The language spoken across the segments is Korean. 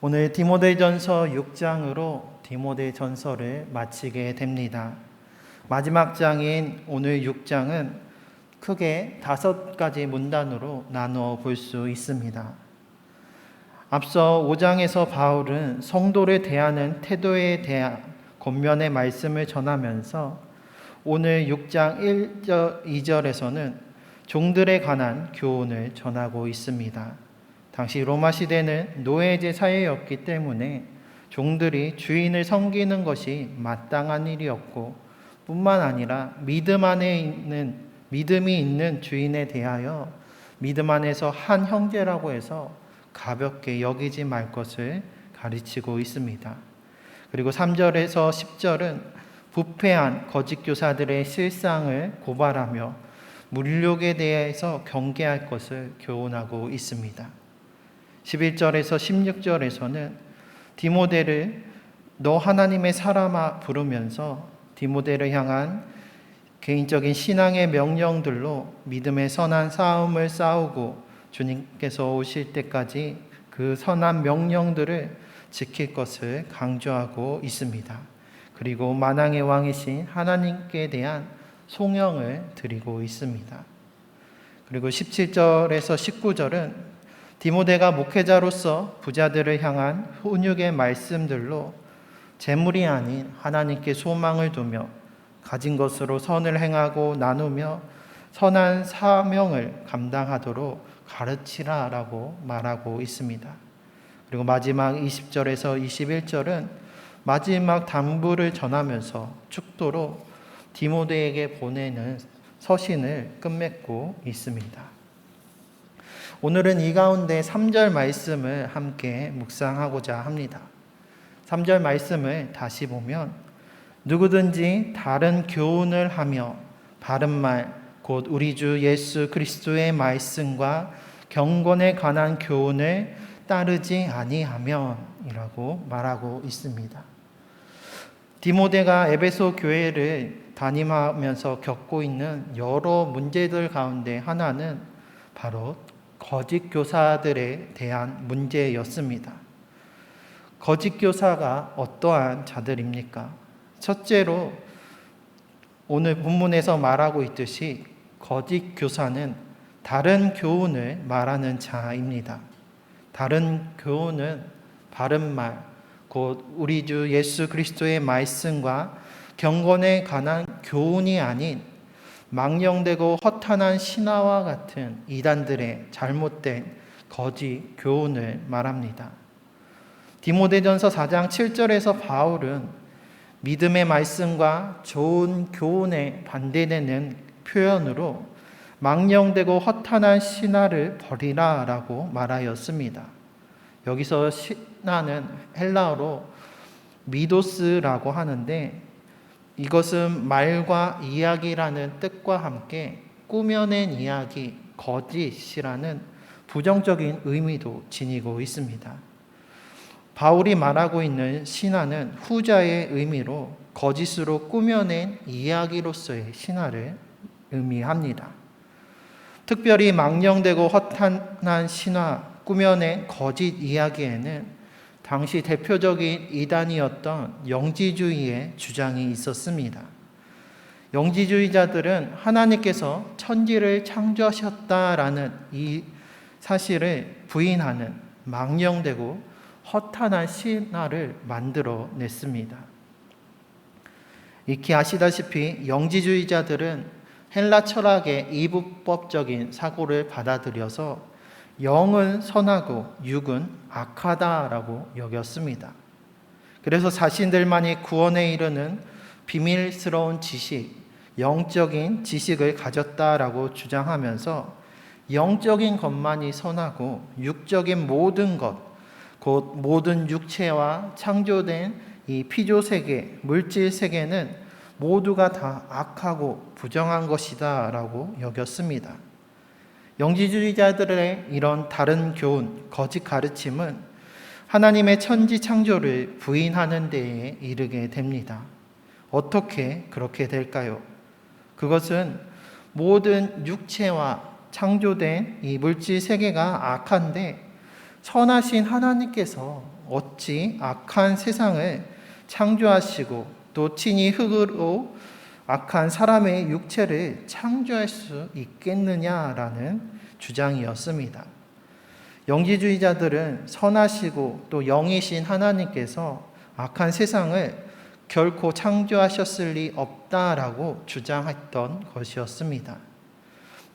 오늘 디모데전서 6장으로 디모데전서를 마치게 됩니다. 마지막 장인 오늘 6장은 크게 5가지 문단으로 나누어 볼 수 있습니다. 앞서 5장에서 바울은 성도를 대하는 태도에 대한 권면의 말씀을 전하면서 오늘 6장 1절, 2절에서는 종들에 관한 교훈을 전하고 있습니다. 당시 로마 시대는 노예제 사회였기 때문에 종들이 주인을 섬기는 것이 마땅한 일이었고 뿐만 아니라 믿음이 있는 주인에 대하여 믿음 안에서 한 형제라고 해서 가볍게 여기지 말 것을 가르치고 있습니다. 그리고 3절에서 10절은 부패한 거짓 교사들의 실상을 고발하며 물욕에 대해서 경계할 것을 교훈하고 있습니다. 11절에서 16절에서는 디모데를 너 하나님의 사람아 부르면서 디모데를 향한 개인적인 신앙의 명령들로 믿음의 선한 싸움을 싸우고 주님께서 오실 때까지 그 선한 명령들을 지킬 것을 강조하고 있습니다. 그리고 만왕의 왕이신 하나님께 대한 송영을 드리고 있습니다. 그리고 17절에서 19절은 디모데가 목회자로서 부자들을 향한 훈육의 말씀들로 재물이 아닌 하나님께 소망을 두며 가진 것으로 선을 행하고 나누며 선한 사명을 감당하도록 가르치라라고 말하고 있습니다. 그리고 마지막 20절에서 21절은 마지막 당부를 전하면서 축도로 디모데에게 보내는 서신을 끝맺고 있습니다. 오늘은 이 가운데 3절 말씀을 함께 묵상하고자 합니다. 3절 말씀을 다시 보면 누구든지 다른 교훈을 하며 바른 말 곧 우리 주 예수 그리스도의 말씀과 경건에 관한 교훈을 따르지 아니하면 이라고 말하고 있습니다. 디모데가 에베소 교회를 담임하면서 겪고 있는 여러 문제들 가운데 하나는 바로 거짓 교사들에 대한 문제였습니다. 거짓 교사가 어떠한 자들입니까? 첫째로 오늘 본문에서 말하고 있듯이 거짓 교사는 다른 교훈을 말하는 자입니다. 다른 교훈은 바른 말, 곧 우리 주 예수 그리스도의 말씀과 경건에 관한 교훈이 아닌 망령되고 허탄한 신화와 같은 이단들의 잘못된 거짓 교훈을 말합니다. 디모데전서 4장 7절에서 바울은 믿음의 말씀과 좋은 교훈에 반대되는 표현으로 망령되고 허탄한 신화를 버리라 라고 말하였습니다. 여기서 신화는 헬라어로 미도스라고 하는데 이것은 말과 이야기라는 뜻과 함께 꾸며낸 이야기, 거짓이라는 부정적인 의미도 지니고 있습니다. 바울이 말하고 있는 신화는 후자의 의미로 거짓으로 꾸며낸 이야기로서의 신화를 의미합니다. 특별히 망령되고 허탄한 신화, 꾸며낸 거짓 이야기에는 당시 대표적인 이단이었던 영지주의의 주장이 있었습니다. 영지주의자들은 하나님께서 천지를 창조하셨다라는 이 사실을 부인하는 망령되고 허탄한 신화를 만들어냈습니다. 익히 아시다시피 영지주의자들은 헬라 철학의 이분법적인 사고를 받아들여서 영은 선하고 육은 악하다라고 여겼습니다. 그래서 자신들만이 구원에 이르는 비밀스러운 지식, 영적인 지식을 가졌다라고 주장하면서 영적인 것만이 선하고 육적인 모든 것, 곧 모든 육체와 창조된 이 피조세계, 물질세계는 모두가 다 악하고 부정한 것이다 라고 여겼습니다. 영지주의자들의 이런 다른 교훈, 거짓 가르침은 하나님의 천지 창조를 부인하는 데에 이르게 됩니다. 어떻게 그렇게 될까요? 그것은 모든 육체와 창조된 이 물질 세계가 악한데 선하신 하나님께서 어찌 악한 세상을 창조하시고 또 친히 흙으로 악한 사람의 육체를 창조할 수 있겠느냐라는 주장이었습니다. 영지주의자들은 선하시고 또 영이신 하나님께서 악한 세상을 결코 창조하셨을 리 없다라고 주장했던 것이었습니다.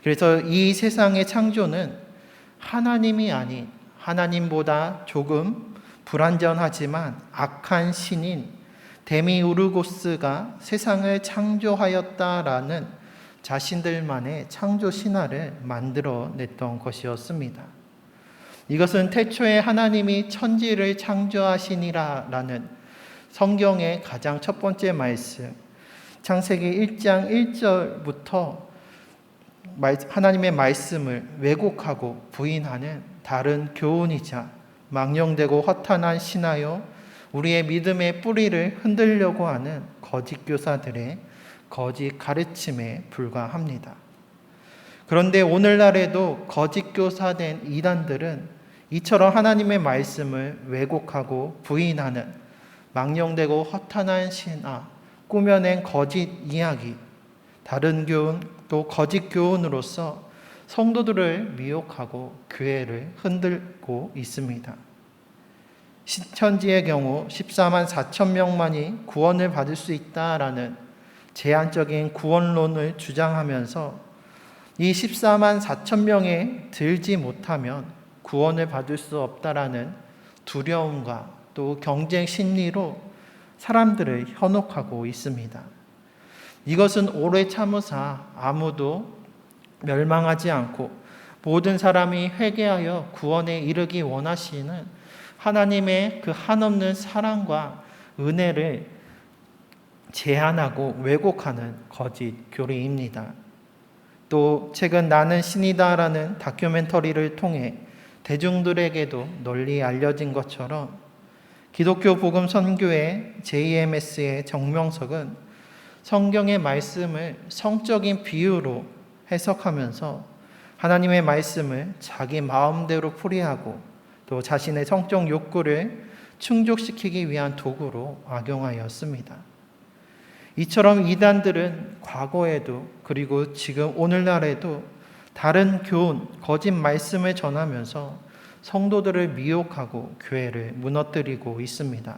그래서 이 세상의 창조는 하나님이 아닌 하나님보다 조금 불완전하지만 악한 신인 데미우르고스가 세상을 창조하였다라는 자신들만의 창조 신화를 만들어냈던 것이었습니다. 이것은 태초에 하나님이 천지를 창조하시니라라는 성경의 가장 첫 번째 말씀, 창세기 1장 1절부터 하나님의 말씀을 왜곡하고 부인하는 다른 교훈이자 망령되고 허탄한 신하여 우리의 믿음의 뿌리를 흔들려고 하는 거짓 교사들의 거짓 가르침에 불과합니다. 그런데 오늘날에도 거짓 교사된 이단들은 이처럼 하나님의 말씀을 왜곡하고 부인하는 망령되고 허탄한 신화, 꾸며낸 거짓 이야기, 다른 교훈, 또 거짓 교훈으로서 성도들을 미혹하고 교회를 흔들고 있습니다. 신천지의 경우 14만 4천 명만이 구원을 받을 수 있다라는 제한적인 구원론을 주장하면서 이 14만 4천 명에 들지 못하면 구원을 받을 수 없다라는 두려움과 또 경쟁 심리로 사람들을 현혹하고 있습니다. 이것은 오래 참으사 아무도 멸망하지 않고 모든 사람이 회개하여 구원에 이르기 원하시는 하나님의 그 한없는 사랑과 은혜를 제한하고 왜곡하는 거짓 교리입니다. 또 최근 나는 신이다라는 다큐멘터리를 통해 대중들에게도 널리 알려진 것처럼 기독교 복음 선교회 JMS의 정명석은 성경의 말씀을 성적인 비유로 해석하면서 하나님의 말씀을 자기 마음대로 풀이하고 또 자신의 성적 욕구를 충족시키기 위한 도구로 악용하였습니다. 이처럼 이단들은 과거에도 그리고 지금 오늘날에도 다른 교훈, 거짓 말씀을 전하면서 성도들을 미혹하고 교회를 무너뜨리고 있습니다.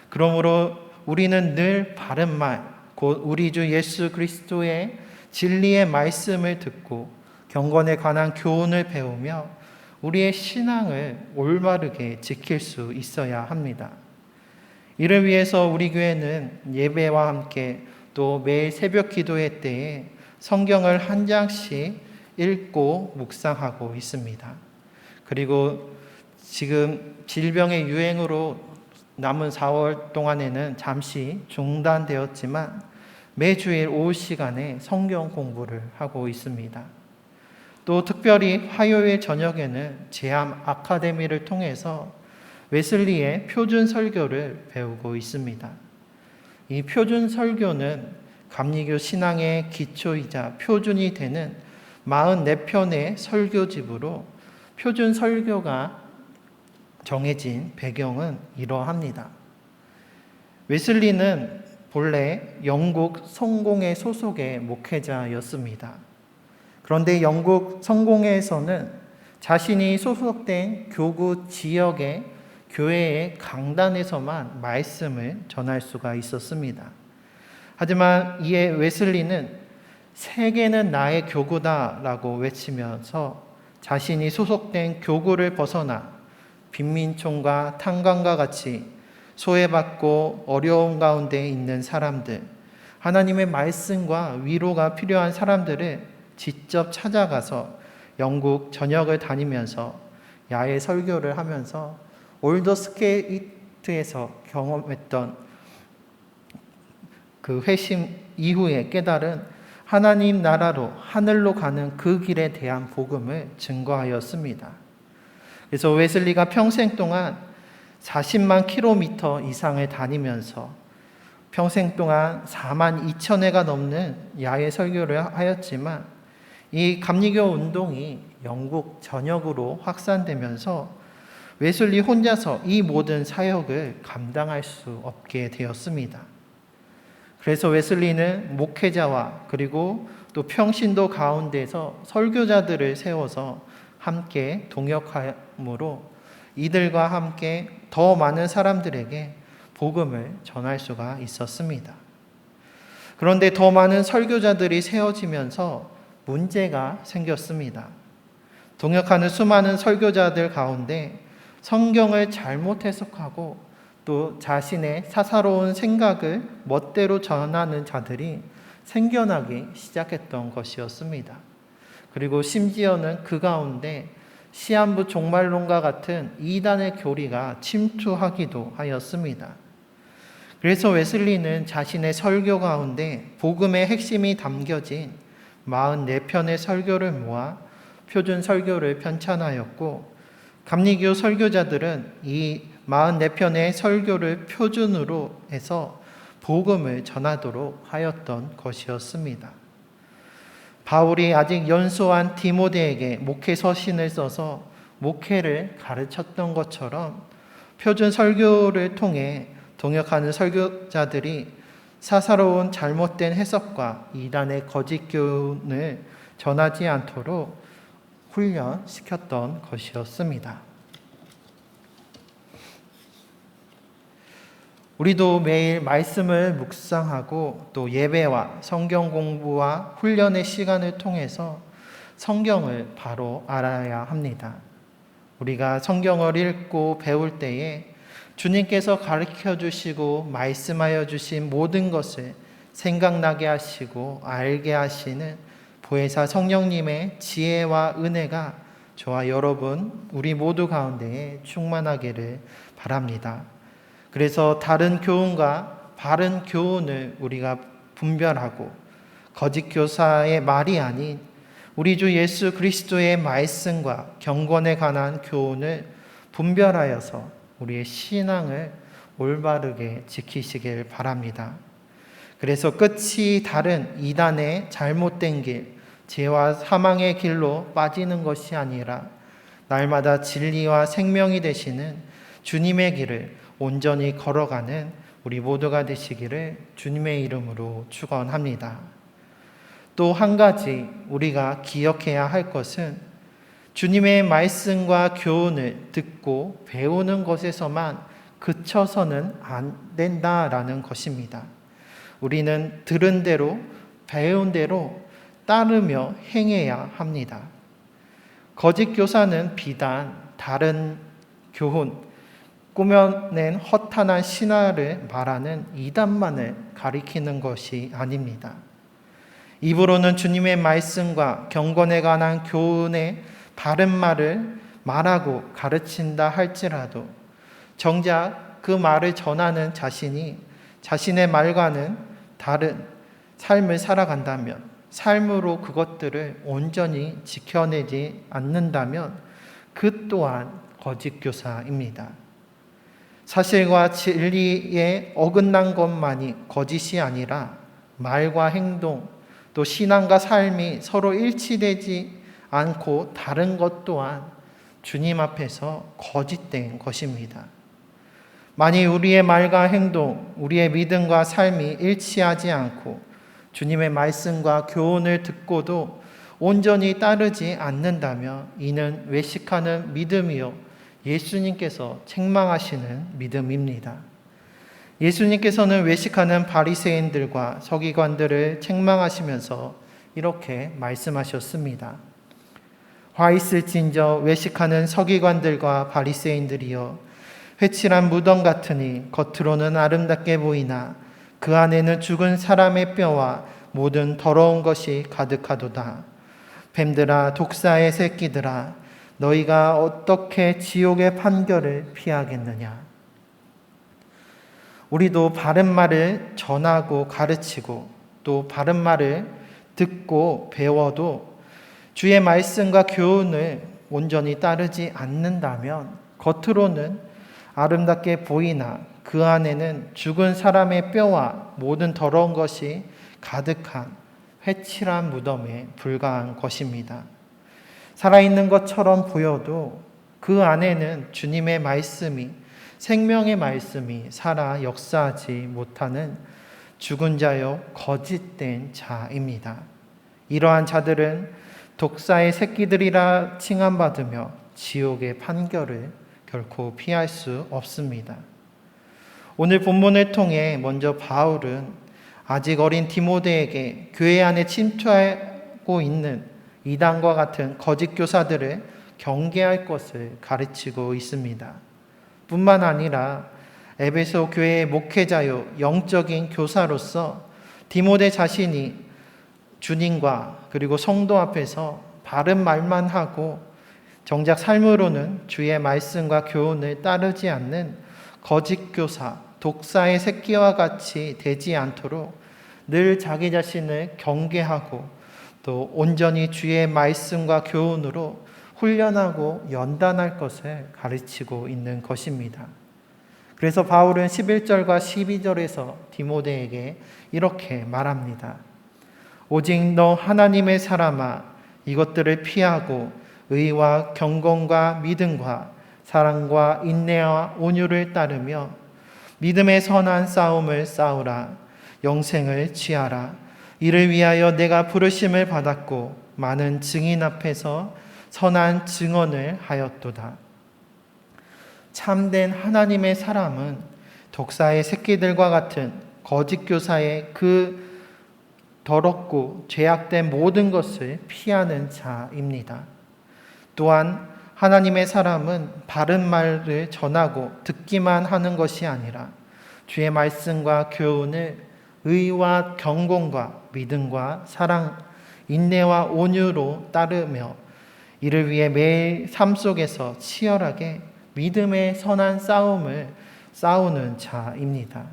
그러므로 우리는 늘 바른 말, 곧 우리 주 예수 그리스도의 진리의 말씀을 듣고 경건에 관한 교훈을 배우며 우리의 신앙을 올바르게 지킬 수 있어야 합니다. 이를 위해서 우리 교회는 예배와 함께 또 매일 새벽 기도회 때에 성경을 한 장씩 읽고 묵상하고 있습니다. 그리고 지금 질병의 유행으로 남은 4월 동안에는 잠시 중단되었지만 매주일 오후 시간에 성경 공부를 하고 있습니다. 또 특별히 화요일 저녁에는 제암 아카데미를 통해서 웨슬리의 표준 설교를 배우고 있습니다. 이 표준 설교는 감리교 신앙의 기초이자 표준이 되는 44편의 설교집으로 표준 설교가 정해진 배경은 이러합니다. 웨슬리는 본래 영국 성공회 소속의 목회자였습니다. 그런데 영국 성공회에서는 자신이 소속된 교구 지역의 교회의 강단에서만 말씀을 전할 수가 있었습니다. 하지만 이에 웨슬리는 세계는 나의 교구다라고 외치면서 자신이 소속된 교구를 벗어나 빈민촌과 탄광과 같이 소외받고 어려움 가운데 있는 사람들, 하나님의 말씀과 위로가 필요한 사람들을 직접 찾아가서 영국 전역을 다니면서 야외 설교를 하면서 올더스케이트에서 경험했던 그 회심 이후에 깨달은 하나님 나라로 하늘로 가는 그 길에 대한 복음을 증거하였습니다. 그래서 웨슬리가 평생 동안 40만 킬로미터 이상을 다니면서 평생 동안 4만 2천 회가 넘는 야외 설교를 하였지만 이 감리교 운동이 영국 전역으로 확산되면서 웨슬리 혼자서 이 모든 사역을 감당할 수 없게 되었습니다. 그래서 웨슬리는 목회자와 그리고 또 평신도 가운데서 설교자들을 세워서 함께 동역함으로 이들과 함께 더 많은 사람들에게 복음을 전할 수가 있었습니다. 그런데 더 많은 설교자들이 세워지면서 문제가 생겼습니다. 동역하는 수많은 설교자들 가운데 성경을 잘못 해석하고 또 자신의 사사로운 생각을 멋대로 전하는 자들이 생겨나기 시작했던 것이었습니다. 그리고 심지어는 그 가운데 시한부 종말론과 같은 이단의 교리가 침투하기도 하였습니다. 그래서 웨슬리는 자신의 설교 가운데 복음의 핵심이 담겨진 44편의 설교를 모아 표준 설교를 편찬하였고, 감리교 설교자들은 이 44편의 설교를 표준으로 해서 복음을 전하도록 하였던 것이었습니다. 바울이 아직 연소한 디모데에게 목회 서신을 써서 목회를 가르쳤던 것처럼 표준 설교를 통해 동역하는 설교자들이 사사로운 잘못된 해석과 이단의 거짓 교훈을 전하지 않도록 훈련시켰던 것이었습니다. 우리도 매일 말씀을 묵상하고 또 예배와 성경 공부와 훈련의 시간을 통해서 성경을 바로 알아야 합니다. 우리가 성경을 읽고 배울 때에 주님께서 가르쳐 주시고 말씀하여 주신 모든 것을 생각나게 하시고 알게 하시는 보혜사 성령님의 지혜와 은혜가 저와 여러분 우리 모두 가운데에 충만하기를 바랍니다. 그래서 다른 교훈과 바른 교훈을 우리가 분별하고 거짓 교사의 말이 아닌 우리 주 예수 그리스도의 말씀과 경건에 관한 교훈을 분별하여서 우리의 신앙을 올바르게 지키시길 바랍니다. 그래서 끝이 다른 이단의 잘못된 길, 죄와 사망의 길로 빠지는 것이 아니라 날마다 진리와 생명이 되시는 주님의 길을 온전히 걸어가는 우리 모두가 되시기를 주님의 이름으로 축원합니다. 또 한 가지 우리가 기억해야 할 것은 주님의 말씀과 교훈을 듣고 배우는 것에서만 그쳐서는 안 된다라는 것입니다. 우리는 들은 대로 배운 대로 따르며 행해야 합니다. 거짓 교사는 비단 다른 교훈, 꾸며낸 허탄한 신화를 말하는 이단만을 가리키는 것이 아닙니다. 입으로는 주님의 말씀과 경건에 관한 교훈의 바른 말을 말하고 가르친다 할지라도 정작 그 말을 전하는 자신이 자신의 말과는 다른 삶을 살아간다면, 삶으로 그것들을 온전히 지켜내지 않는다면 그 또한 거짓 교사입니다. 사실과 진리에 어긋난 것만이 거짓이 아니라 말과 행동, 또 신앙과 삶이 서로 일치되지 않고 다른 것 또한 주님 앞에서 거짓된 것입니다. 만일 우리의 말과 행동, 우리의 믿음과 삶이 일치하지 않고 주님의 말씀과 교훈을 듣고도 온전히 따르지 않는다면 이는 외식하는 믿음이요 예수님께서 책망하시는 믿음입니다. 예수님께서는 외식하는 바리새인들과 서기관들을 책망하시면서 이렇게 말씀하셨습니다. 화 있을진저 외식하는 서기관들과 바리새인들이여, 회칠한 무덤 같으니 겉으로는 아름답게 보이나 그 안에는 죽은 사람의 뼈와 모든 더러운 것이 가득하도다. 뱀들아, 독사의 새끼들아, 너희가 어떻게 지옥의 판결을 피하겠느냐. 우리도 바른 말을 전하고 가르치고 또 바른 말을 듣고 배워도 주의 말씀과 교훈을 온전히 따르지 않는다면 겉으로는 아름답게 보이나 그 안에는 죽은 사람의 뼈와 모든 더러운 것이 가득한 회칠한 무덤에 불과한 것입니다. 살아있는 것처럼 보여도 그 안에는 주님의 말씀이, 생명의 말씀이 살아 역사하지 못하는 죽은 자요 거짓된 자입니다. 이러한 자들은 독사의 새끼들이라 칭함받으며 지옥의 판결을 결코 피할 수 없습니다. 오늘 본문을 통해 먼저 바울은 아직 어린 디모데에게 교회 안에 침투하고 있는 이단과 같은 거짓 교사들을 경계할 것을 가르치고 있습니다. 뿐만 아니라 에베소 교회의 목회자요 영적인 교사로서 디모데 자신이 주님과 그리고 성도 앞에서 바른 말만 하고 정작 삶으로는 주의 말씀과 교훈을 따르지 않는 거짓 교사, 독사의 새끼와 같이 되지 않도록 늘 자기 자신을 경계하고 또 온전히 주의 말씀과 교훈으로 훈련하고 연단할 것을 가르치고 있는 것입니다. 그래서 바울은 11절과 12절에서 디모데에게 이렇게 말합니다. 오직 너 하나님의 사람아, 이것들을 피하고 의와 경건과 믿음과 사랑과 인내와 온유를 따르며 믿음의 선한 싸움을 싸우라. 영생을 취하라. 이를 위하여 내가 부르심을 받았고 많은 증인 앞에서 선한 증언을 하였도다. 참된 하나님의 사람은 독사의 새끼들과 같은 거짓 교사의 그 더럽고 죄악된 모든 것을 피하는 자입니다. 또한 하나님의 사람은 바른 말을 전하고 듣기만 하는 것이 아니라 주의 말씀과 교훈을 의와 경건과 믿음과 사랑, 인내와 온유로 따르며 이를 위해 매일 삶 속에서 치열하게 믿음의 선한 싸움을 싸우는 자입니다.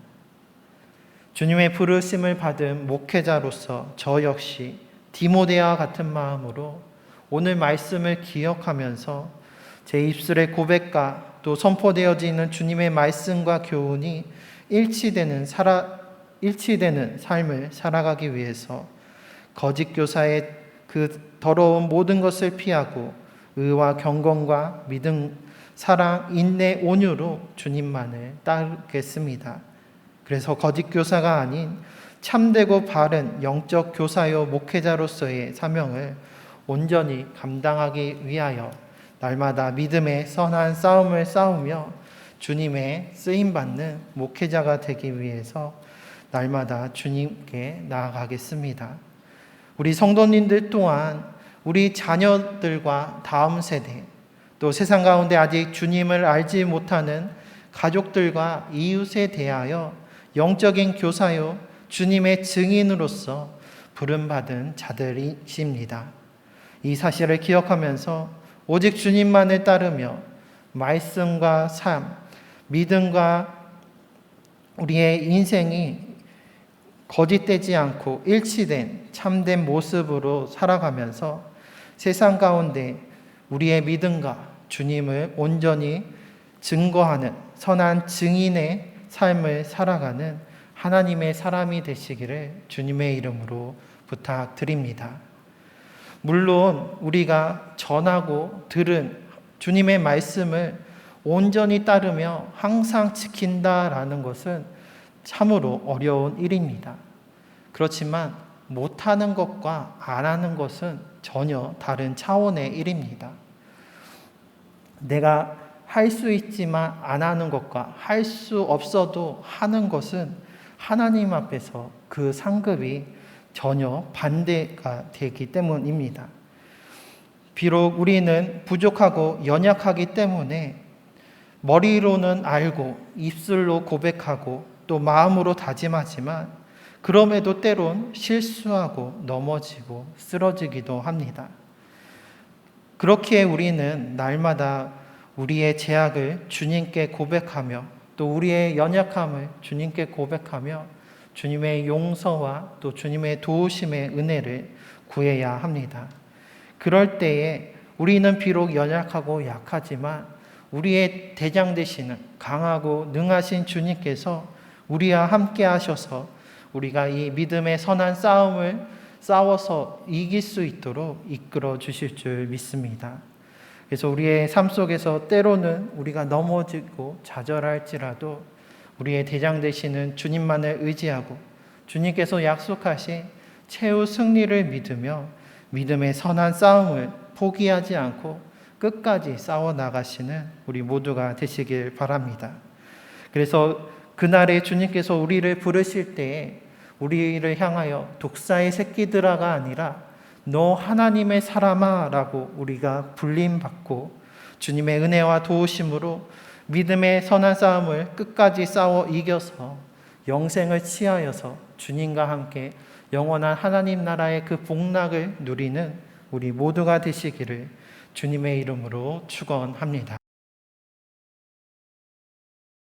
주님의 부르심을 받은 목회자로서 저 역시 디모데와 같은 마음으로 오늘 말씀을 기억하면서 제 입술의 고백과 또 선포되어지는 주님의 말씀과 교훈이 일치되는 삶을 살아가기 위해서 거짓 교사의 그 더러운 모든 것을 피하고 의와 경건과 믿음, 사랑, 인내, 온유로 주님만을 따르겠습니다. 그래서 거짓 교사가 아닌 참되고 바른 영적 교사요 목회자로서의 사명을 온전히 감당하기 위하여 날마다 믿음의 선한 싸움을 싸우며 주님의 쓰임받는 목회자가 되기 위해서 날마다 주님께 나아가겠습니다. 우리 성도님들 또한 우리 자녀들과 다음 세대 또 세상 가운데 아직 주님을 알지 못하는 가족들과 이웃에 대하여 영적인 교사요 주님의 증인으로서 부름받은 자들이십니다. 이 사실을 기억하면서 오직 주님만을 따르며 말씀과 삶, 믿음과 우리의 인생이 거짓되지 않고 일치된 참된 모습으로 살아가면서 세상 가운데 우리의 믿음과 주님을 온전히 증거하는 선한 증인의 삶을 살아가는 하나님의 사람이 되시기를 주님의 이름으로 부탁드립니다. 물론 우리가 전하고 들은 주님의 말씀을 온전히 따르며 항상 지킨다라는 것은 참으로 어려운 일입니다. 그렇지만 못하는 것과 안 하는 것은 전혀 다른 차원의 일입니다. 내가 할 수 있지만 안 하는 것과 할 수 없어도 하는 것은 하나님 앞에서 그 상급이 전혀 반대가 되기 때문입니다. 비록 우리는 부족하고 연약하기 때문에 머리로는 알고 입술로 고백하고 또 마음으로 다짐하지만 그럼에도 때론 실수하고 넘어지고 쓰러지기도 합니다. 그렇기에 우리는 날마다 우리의 죄악을 주님께 고백하며 또 우리의 연약함을 주님께 고백하며 주님의 용서와 또 주님의 도우심의 은혜를 구해야 합니다. 그럴 때에 우리는 비록 연약하고 약하지만 우리의 대장 되시는 강하고 능하신 주님께서 우리와 함께 하셔서 우리가 이 믿음의 선한 싸움을 싸워서 이길 수 있도록 이끌어 주실 줄 믿습니다. 그래서 우리의 삶 속에서 때로는 우리가 넘어지고 좌절할지라도 우리의 대장 되시는 주님만을 의지하고 주님께서 약속하신 최후 승리를 믿으며 믿음의 선한 싸움을 포기하지 않고 끝까지 싸워 나가시는 우리 모두가 되시길 바랍니다. 그래서 그날에 주님께서 우리를 부르실 때에 우리를 향하여 독사의 새끼들아가 아니라 너 하나님의 사람아 라고 우리가 불림받고 주님의 은혜와 도우심으로 믿음의 선한 싸움을 끝까지 싸워 이겨서 영생을 취하여서 주님과 함께 영원한 하나님 나라의 그 복락을 누리는 우리 모두가 되시기를 주님의 이름으로 축원합니다.